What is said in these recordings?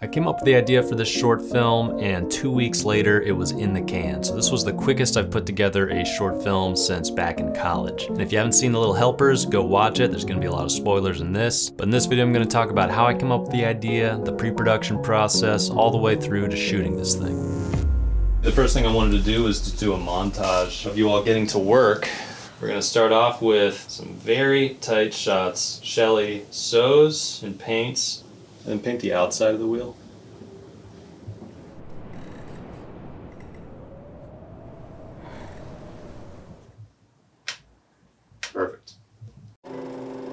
I came up with the idea for this short film, and 2 weeks later it was in the can. So this was the quickest I've put together a short film since back in college. And if you haven't seen The Little Helpers, go watch it. There's gonna be a lot of spoilers in this. But in this video I'm gonna talk about how I came up with the idea, the pre-production process, all the way through to shooting this thing. The first thing I wanted to do was to do a montage of you all getting to work. We're gonna start off with some very tight shots. Shelly sews and paints, and paint the outside of the wheel. Perfect.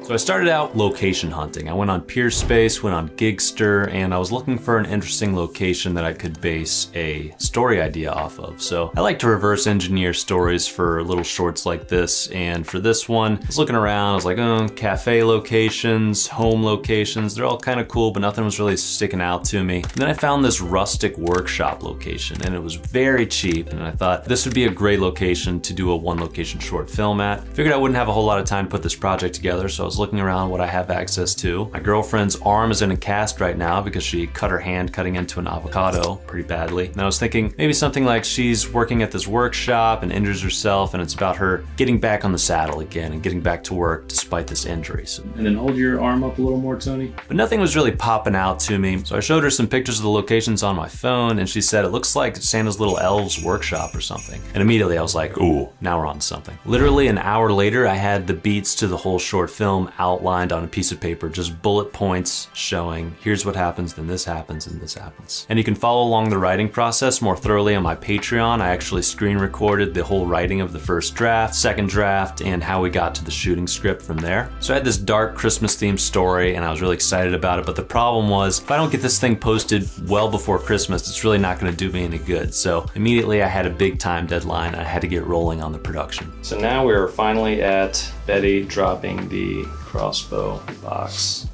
So I started out location hunting. I went on Peerspace, went on Gigster, and I was looking for an interesting location that I could base a story idea off of. So I like to reverse engineer stories for little shorts like this, and for this one, I was looking around, I was like, oh, cafe locations, home locations, they're all kind of cool, but nothing was really sticking out to me. And then I found this rustic workshop location, and it was very cheap, and I thought this would be a great location to do a one location short film at. Figured I wouldn't have a whole lot of time to put this project together, so I was looking around what I have access to. My girlfriend's arm is in a cast right now because she cut her hand cutting into an avocado pretty badly. And I was thinking maybe something like she's working at this workshop and injures herself, and it's about her getting back on the saddle again and getting back to work despite this injury. So, and then hold your arm up a little more, Tony. But nothing was really popping out to me. So I showed her some pictures of the locations on my phone, and she said it looks like Santa's Little Elves workshop or something. And immediately I was like, ooh, now we're on something. Literally an hour later, I had the beats to the whole short film outlined on a piece of paper, just bullet points showing here's what happens, then this happens, and this happens. And you can follow along the writing process more thoroughly on my Patreon. I actually screen recorded the whole writing of the first draft, second draft, and how we got to the shooting script from there. So I had this dark Christmas themed story and I was really excited about it, but the problem was if I don't get this thing posted well before Christmas, it's really not gonna do me any good. So immediately I had a big time deadline. I had to get rolling on the production. So now we're finally at Betty dropping the crossbow box.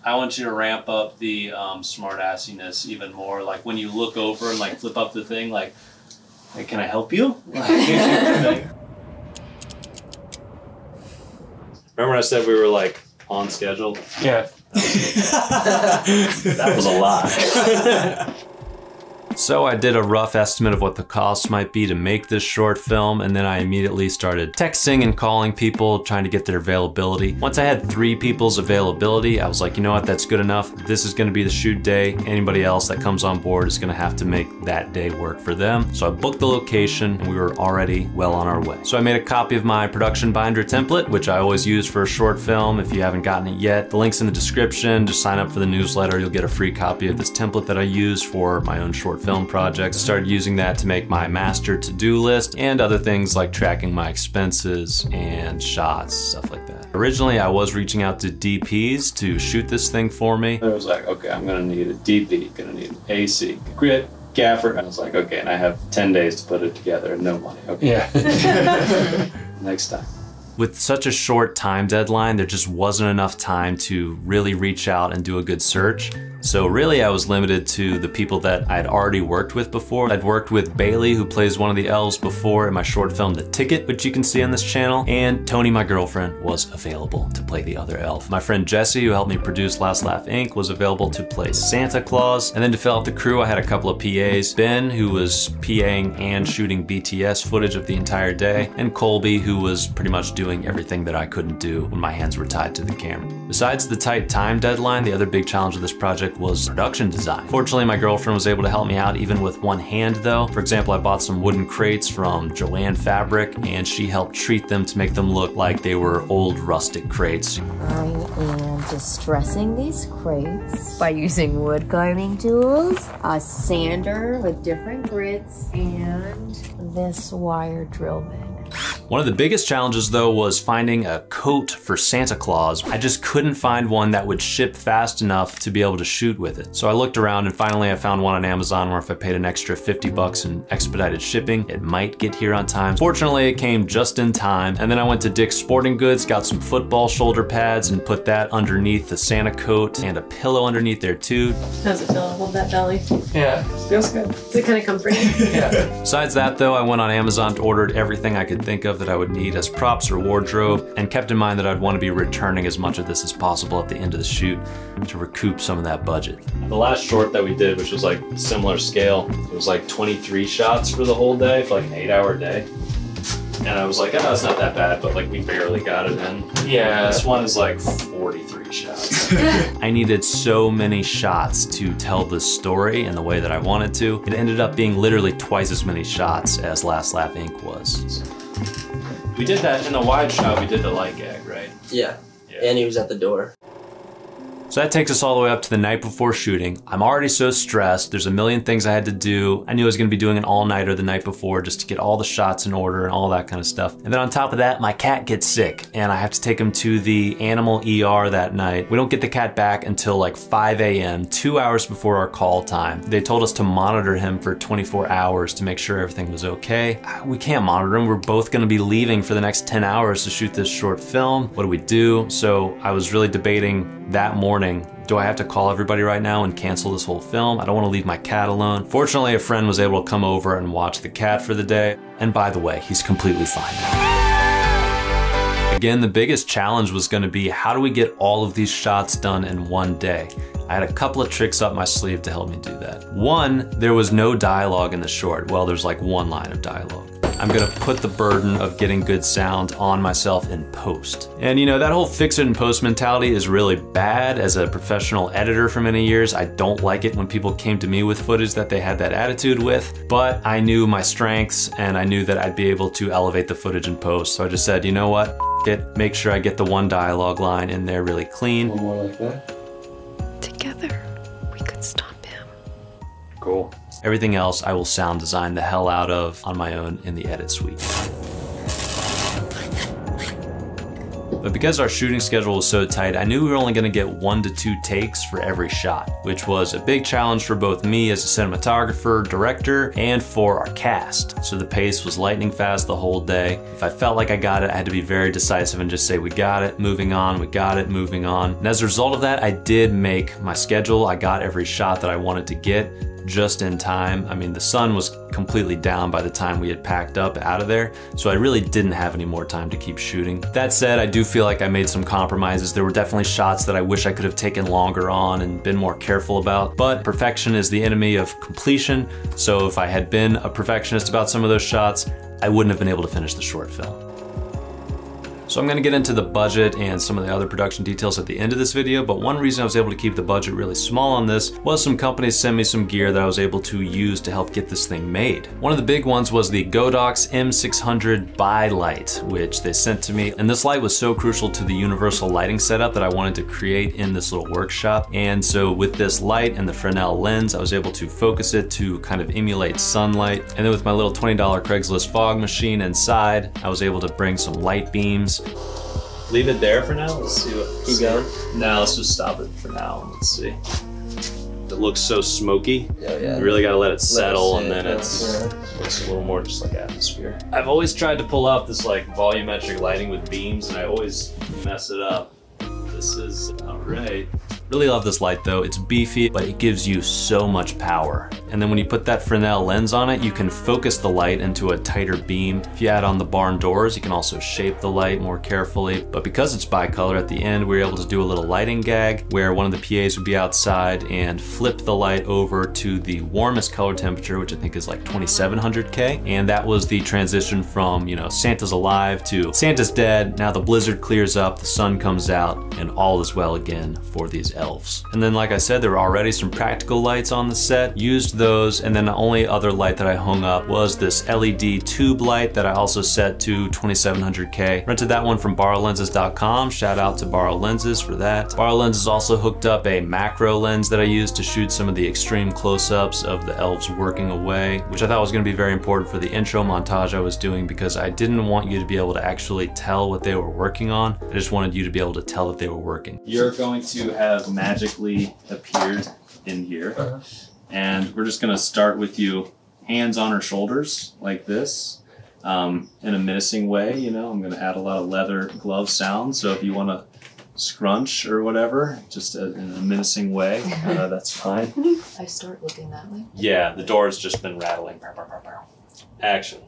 I want you to ramp up the smart assiness even more. Like when you look over and like flip up the thing, like can I help you? Remember when I said we were like on schedule? Yeah. That was a lot. So I did a rough estimate of what the cost might be to make this short film, and then I immediately started texting and calling people, trying to get their availability. Once I had 3 people's availability, I was like, you know what, that's good enough. This is gonna be the shoot day. Anybody else that comes on board is gonna have to make that day work for them. So I booked the location, and we were already well on our way. So I made a copy of my production binder template, which I always use for a short film. If you haven't gotten it yet, the link's in the description. Just sign up for the newsletter. You'll get a free copy of this template that I use for my own short film projects. I started using that to make my master to-do list and other things like tracking my expenses and shots, stuff like that. Originally, I was reaching out to DPs to shoot this thing for me. I was like, okay, I'm gonna need a DP, gonna need an AC, grit, gaffer. I was like, okay, and I have 10 days to put it together and no money. Okay. Yeah. Next time. With such a short time deadline, there just wasn't enough time to really reach out and do a good search. So really I was limited to the people that I'd already worked with before. I'd worked with Bailey, who plays one of the elves before in my short film The Ticket, which you can see on this channel, and Tony, my girlfriend, was available to play the other elf. My friend Jesse, who helped me produce Last Laugh Inc., was available to play Santa Claus. And then to fill out the crew, I had a couple of PAs. Ben, who was PAing and shooting BTS footage of the entire day, and Colby, who was pretty much doing everything that I couldn't do when my hands were tied to the camera. Besides the tight time deadline, the other big challenge of this project was production design. Fortunately, my girlfriend was able to help me out even with one hand though. For example, I bought some wooden crates from Joanne Fabric, and she helped treat them to make them look like they were old rustic crates. I am distressing these crates by using wood carving tools, a sander with different grits, and this wire drill bit. One of the biggest challenges though was finding a coat for Santa Claus. I just couldn't find one that would ship fast enough to be able to shoot with it. So I looked around and finally I found one on Amazon where if I paid an extra 50 bucks in expedited shipping, it might get here on time. Fortunately, it came just in time. And then I went to Dick's Sporting Goods, got some football shoulder pads and put that underneath the Santa coat and a pillow underneath there too. How's it feel to hold that belly? Yeah, feels good. Is it kind of comforting? Yeah. Besides that though, I went on Amazon to order everything I could think of of that I would need as props or wardrobe, and kept in mind that I'd want to be returning as much of this as possible at the end of the shoot to recoup some of that budget. The last short that we did, which was like similar scale, it was like 23 shots for the whole day, for like an 8-hour day. And I was like, oh, it's not that bad, but like we barely got it in. Yeah. This one is like 43 shots. I needed so many shots to tell the story in the way that I wanted to. It ended up being literally twice as many shots as Last Laugh Inc. was. We did that in a wide shot, we did the light gag, right? Yeah. And he was at the door. So that takes us all the way up to the night before shooting. I'm already so stressed. There's a million things I had to do. I knew I was gonna be doing an all-nighter the night before just to get all the shots in order and all that kind of stuff. And then on top of that, my cat gets sick and I have to take him to the animal ER that night. We don't get the cat back until like 5 a.m., 2 hours before our call time. They told us to monitor him for 24 hours to make sure everything was okay. We can't monitor him. We're both gonna be leaving for the next 10 hours to shoot this short film. What do we do? So I was really debating that morning, do I have to call everybody right now and cancel this whole film? I don't want to leave my cat alone. Fortunately, a friend was able to come over and watch the cat for the day. And by the way, he's completely fine now. Again, the biggest challenge was going to be how do we get all of these shots done in one day? I had a couple of tricks up my sleeve to help me do that. One, there was no dialogue in the short. Well, there's like one line of dialogue. I'm gonna put the burden of getting good sound on myself in post. And you know, that whole fix it in post mentality is really bad. As a professional editor for many years, I don't like it when people came to me with footage that they had that attitude with, but I knew my strengths and I knew that I'd be able to elevate the footage in post. So I just said, you know what, make sure I get the one dialogue line in there really clean. One more like that. Together, we could stop him. Cool. Everything else I will sound design the hell out of on my own in the edit suite. But because our shooting schedule was so tight, I knew we were only gonna get 1 to 2 takes for every shot, which was a big challenge for both me as a cinematographer, director, and for our cast. So the pace was lightning fast the whole day. If I felt like I got it, I had to be very decisive and just say, we got it, moving on, we got it, moving on. And as a result of that, I did make my schedule. I got every shot that I wanted to get just in time. I mean, the sun was completely down by the time we had packed up out of there, so I really didn't have any more time to keep shooting. That said, I do feel like I made some compromises. There were definitely shots that I wish I could have taken longer on and been more careful about, but perfection is the enemy of completion, so if I had been a perfectionist about some of those shots, I wouldn't have been able to finish the short film. So I'm gonna get into the budget and some of the other production details at the end of this video, but one reason I was able to keep the budget really small on this was some companies sent me some gear that I was able to use to help get this thing made. One of the big ones was the Godox M600 Bi light, which they sent to me. And this light was so crucial to the universal lighting setup that I wanted to create in this little workshop. And so with this light and the Fresnel lens, I was able to focus it to kind of emulate sunlight. And then with my little $20 Craigslist fog machine inside, I was able to bring some light beams. Leave it there for now. Let's see what. Keep going. No, let's just stop it for now. Let's see. It looks so smoky. Yeah. You really gotta let it settle, and then it's a little more just like atmosphere. I've always tried to pull out this like volumetric lighting with beams, and I always mess it up. This is all right. Really love this light though. It's beefy, but it gives you so much power. And then when you put that Fresnel lens on it, you can focus the light into a tighter beam. If you add on the barn doors, you can also shape the light more carefully. But because it's bicolor at the end, we were able to do a little lighting gag where one of the PAs would be outside and flip the light over to the warmest color temperature, which I think is like 2700 K. And that was the transition from, you know, Santa's alive to Santa's dead. Now the blizzard clears up, the sun comes out, and all is well again for these elves. And then like I said, there were already some practical lights on the set, used those, and then the only other light that I hung up was this LED tube light that I also set to 2700 K. Rented that one from borrowlenses.com. Shout out to Borrow Lenses for that. Borrow Lenses also hooked up a macro lens that I used to shoot some of the extreme close-ups of the elves working away, which I thought was going to be very important for the intro montage I was doing because I didn't want you to be able to actually tell what they were working on. I just wanted you to be able to tell that they were working. You're going to have magically appeared in here. And we're just gonna start with you hands on her shoulders like this in a menacing way. You know, I'm gonna add a lot of leather glove sounds. So if you wanna scrunch or whatever, just in a menacing way, that's fine. I start looking that way. Yeah, the door has just been rattling. Action.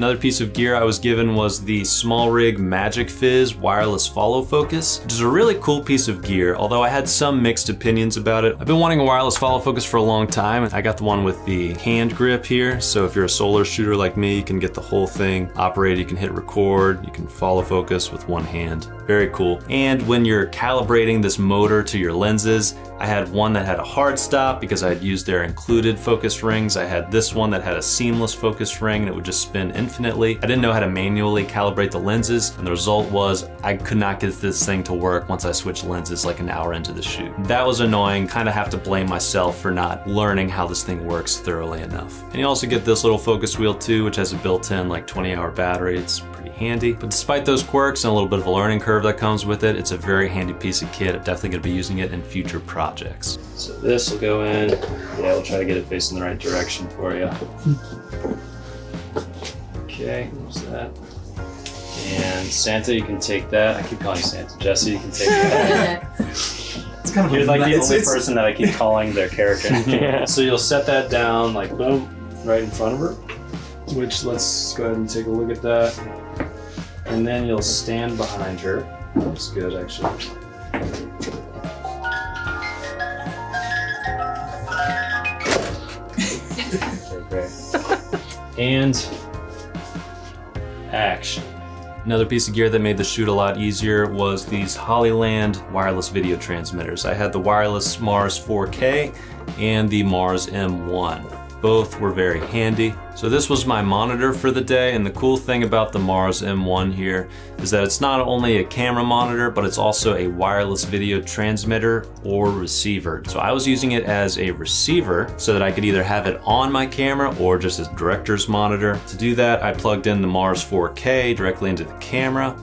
Another piece of gear I was given was the SmallRig Magic Fizz wireless follow focus, which is a really cool piece of gear, although I had some mixed opinions about it. I've been wanting a wireless follow focus for a long time. I got the one with the hand grip here, so if you're a solar shooter like me, you can get the whole thing operated. You can hit record, you can follow focus with one hand. Very cool. And when you're calibrating this motor to your lenses, I had one that had a hard stop because I had used their included focus rings. I had this one that had a seamless focus ring and it would just spin infinitely. I didn't know how to manually calibrate the lenses, and the result was I could not get this thing to work once I switched lenses like an hour into the shoot. That was annoying. Kind of have to blame myself for not learning how this thing works thoroughly enough. And you also get this little focus wheel too, which has a built-in like 20-hour battery. It's pretty handy. But despite those quirks and a little bit of a learning curve that comes with it, it's a very handy piece of kit. I'm definitely going to be using it in future projects. So this will go in. Yeah, we'll try to get it facing the right direction for you. Okay, there's that. And Santa, you can take that. I keep calling you Santa. Jesse, you can take that. It's kind of You're like the only person that I keep calling their character. Yeah. So you'll set that down like boom, right in front of her. Which, let's go ahead and take a look at that. And then you'll stand behind her. Looks good, actually. Okay, great. And action. Another piece of gear that made the shoot a lot easier was these Hollyland wireless video transmitters. I had the wireless Mars 4K and the Mars M1. Both were very handy. So this was my monitor for the day, and the cool thing about the Mars M1 here is that it's not only a camera monitor, but it's also a wireless video transmitter or receiver. So I was using it as a receiver so that I could either have it on my camera or just as director's monitor. To do that, I plugged in the Mars 4K directly into the camera,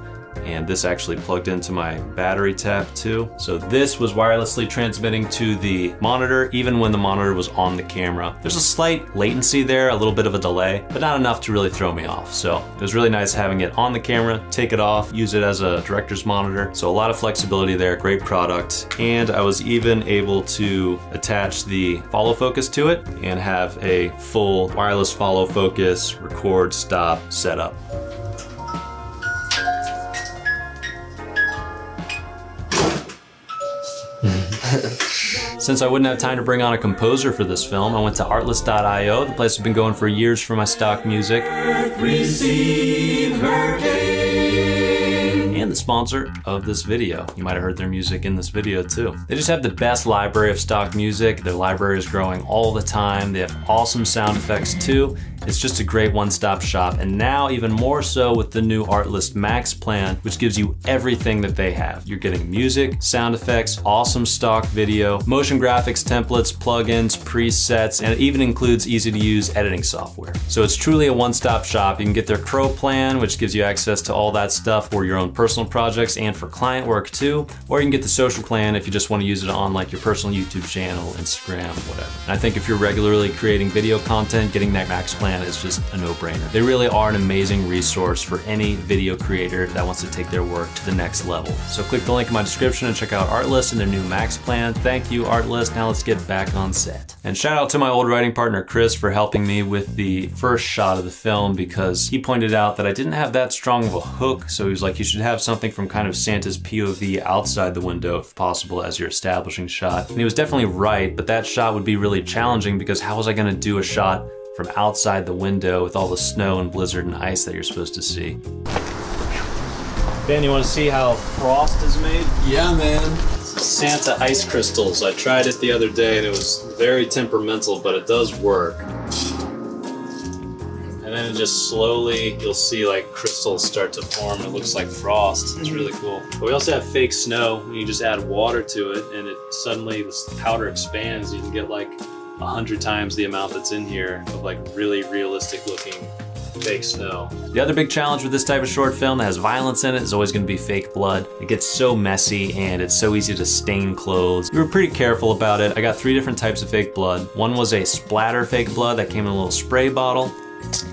and this actually plugged into my battery tap too. So this was wirelessly transmitting to the monitor even when the monitor was on the camera. There's a slight latency there, a little bit of a delay, but not enough to really throw me off. So it was really nice having it on the camera, take it off, use it as a director's monitor. So a lot of flexibility there, great product. And I was even able to attach the follow focus to it and have a full wireless follow focus, record, stop, setup. Since I wouldn't have time to bring on a composer for this film, I went to Artlist.io, the place I've been going for years for my stock music. Receive hurricane. And the sponsor of this video. You might have heard their music in this video too. They just have the best library of stock music. Their library is growing all the time. They have awesome sound effects too. It's just a great one-stop shop, and now even more so with the new Artlist Max plan, which gives you everything that they have. You're getting music, sound effects, awesome stock video, motion graphics templates, plugins, presets, and it even includes easy-to-use editing software. So it's truly a one-stop shop. You can get their Pro plan, which gives you access to all that stuff for your own personal projects and for client work too, or you can get the social plan if you just want to use it on like your personal YouTube channel, Instagram, whatever. And I think if you're regularly creating video content, getting that Max plan is just a no-brainer. They really are an amazing resource for any video creator that wants to take their work to the next level. So click the link in my description and check out Artlist and their new Max plan. Thank you, Artlist. Now let's get back on set. And shout out to my old writing partner, Chris, for helping me with the first shot of the film, because he pointed out that I didn't have that strong of a hook. So he was like, you should have something from kind of Santa's POV outside the window, if possible, as your establishing shot. And he was definitely right, but that shot would be really challenging because how was I gonna do a shot from outside the window with all the snow and blizzard and ice that you're supposed to see? Ben, you want to see how frost is made? Yeah, man. Santa ice crystals. I tried it the other day and it was very temperamental, but it does work. And then it just slowly, you'll see like crystals start to form. It looks like frost. It's really cool. But we also have fake snow. You just add water to it and it suddenly, this powder expands. You can get like 100 times the amount that's in here of like really realistic looking fake snow. The other big challenge with this type of short film that has violence in it is always going to be fake blood. It gets so messy and it's so easy to stain clothes. We were pretty careful about it. I got 3 different types of fake blood. One was a splatter fake blood that came in a little spray bottle.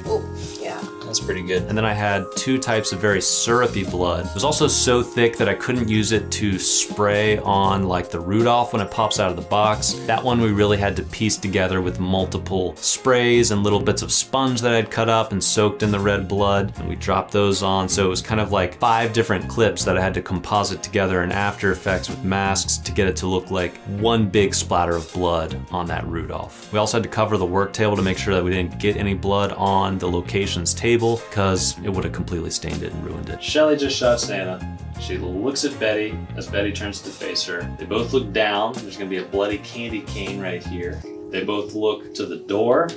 Oh, yeah. That's pretty good. And then I had 2 types of very syrupy blood. It was also so thick that I couldn't use it to spray on like the Rudolph when it pops out of the box. That one we really had to piece together with multiple sprays and little bits of sponge that I'd cut up and soaked in the red blood, and we dropped those on. So it was kind of like 5 different clips that I had to composite together in After Effects with masks to get it to look like one big splatter of blood on that Rudolph. We also had to cover the work table to make sure that we didn't get any blood on the location's table, because it would have completely stained it and ruined it. Shelly just shot Santa. She looks at Betty as Betty turns to face her. They both look down. There's gonna be a bloody candy cane right here. They both look to the door.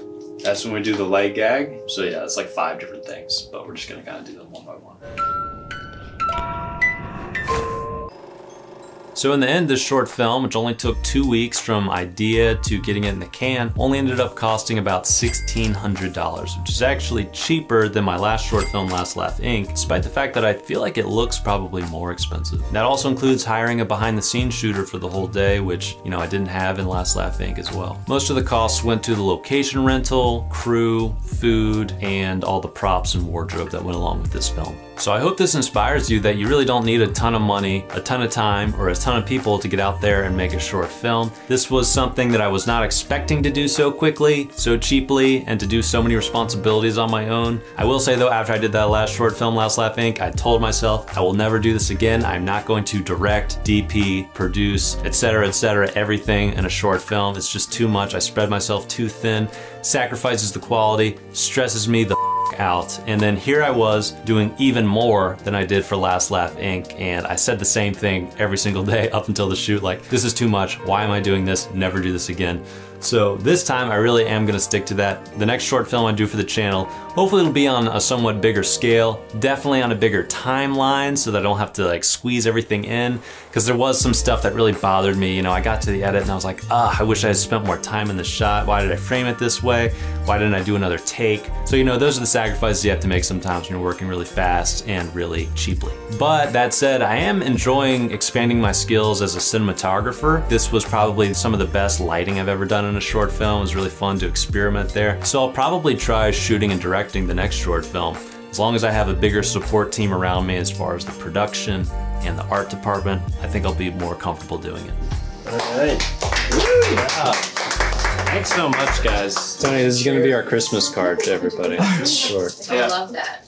That's when we do the leg gag. So yeah, it's like 5 different things, but we're just gonna kind of do them one by one. So in the end, this short film, which only took 2 weeks from idea to getting it in the can, only ended up costing about $1,600, which is actually cheaper than my last short film, Last Laugh Inc., despite the fact that I feel like it looks probably more expensive. That also includes hiring a behind-the-scenes shooter for the whole day, which, you know, I didn't have in Last Laugh Inc. as well. Most of the costs went to the location rental, crew, food, and all the props and wardrobe that went along with this film. So I hope this inspires you that you really don't need a ton of money, a ton of time, or a ton of people to get out there and make a short film. This was something that I was not expecting to do so quickly, so cheaply, and to do so many responsibilities on my own. I will say though, after I did that last short film, Last Laugh Inc., I told myself I will never do this again. I'm not going to direct, DP, produce, etc., everything in a short film. It's just too much. I spread myself too thin, sacrifices the quality, stresses me the out. And then here I was doing even more than I did for Last Laugh Inc. And I said the same thing every single day up until the shoot, like, this is too much. Why am I doing this? Never do this again. So this time I really am gonna stick to that. The next short film I do for the channel, hopefully it'll be on a somewhat bigger scale, definitely on a bigger timeline so that I don't have to like squeeze everything in, because there was some stuff that really bothered me. You know, I got to the edit and I was like, I wish I had spent more time in the shot. Why did I frame it this way? Why didn't I do another take? So, you know, those are the sacrifices you have to make sometimes when you're working really fast and really cheaply. But that said, I am enjoying expanding my skills as a cinematographer. This was probably some of the best lighting I've ever done in a short film. It was really fun to experiment there. So I'll probably try shooting and directing the next short film, as long as I have a bigger support team around me as far as the production and the art department. I think I'll be more comfortable doing it. All right. Woo! Yeah. Thanks so much, guys. Tony, this is gonna be our Christmas card to everybody. Short. I love that.